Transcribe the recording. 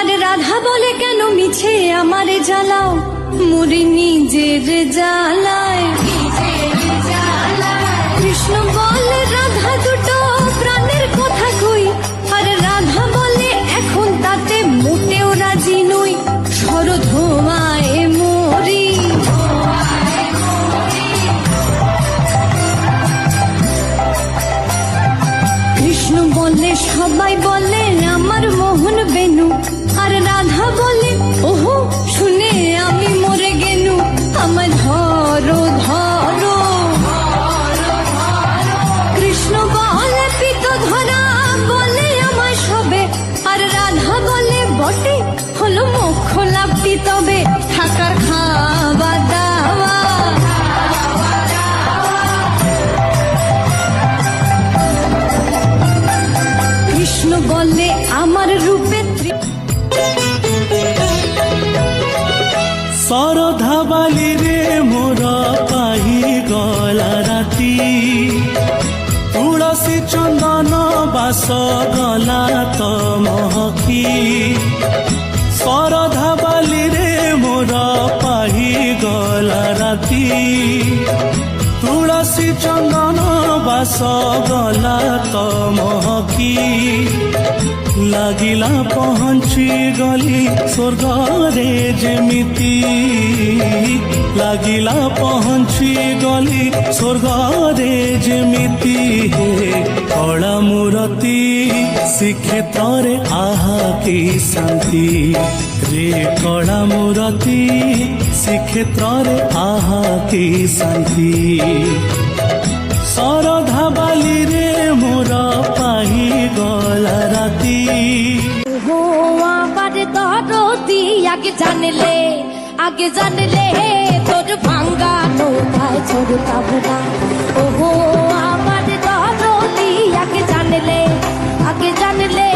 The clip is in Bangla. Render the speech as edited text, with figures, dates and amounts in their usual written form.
আরে রাধা বলে কেন মিছে আমারে জ্বালাও, মুড়ি নিজের জ্বালায়। কৃষ্ণ বলে রাধা দুটো প্রাণের কথা কই, আর রাধা বলে এখন তাতে মোটেও রাজি নই। সরধোয়ায় মরি, কৃষ্ণ বলে সবাই বলে আমার মোহন বেনু, আর রাধা বলে ওহো শুনে আমি মরে গেনু। আমার ধরো ধরো, কৃষ্ণ বলে পিত ধরা বলে আমার সবে, আর রাধা বলে বটে হলো মোক্ষ লাভটি তবে। থাকার খাওয়া দাওয়া, কৃষ্ণ বলে আমার রূপে শরধা বালি রে মোর পাহি গলা রাতি, তুলসী চন্দন বাস গলা তো মহকি। শরধা বালি রে মোর পাহি গলা রাতি, তুলসী চন্দন বাস গলা তো মহকি। লাগিলা পହଞ୍ଚି গলি স্বর্গরে যেমিতি, লাগিলা পହଞ୍ଚି গলি স্বর্গরে যেমিতি। কଳା ମୂରତି ଶ୍ରୀକ୍ଷେତ୍ରରେ ଆହା କି ଶାନ୍ତି ରେ, କଳା ମୂରତି ଶ୍ରୀକ୍ଷେତ୍ରରେ ଆହା କି ଶାନ୍ତି। শরধা বালি রে মোর পাহি গলা রাতি। ও আমার দরদি আগে জানলে, আগে জানলে তোর ভাঙ্গা নৌকায় চড়তাম না। ও আমার দরদি আগে জানলে, আগে জানলে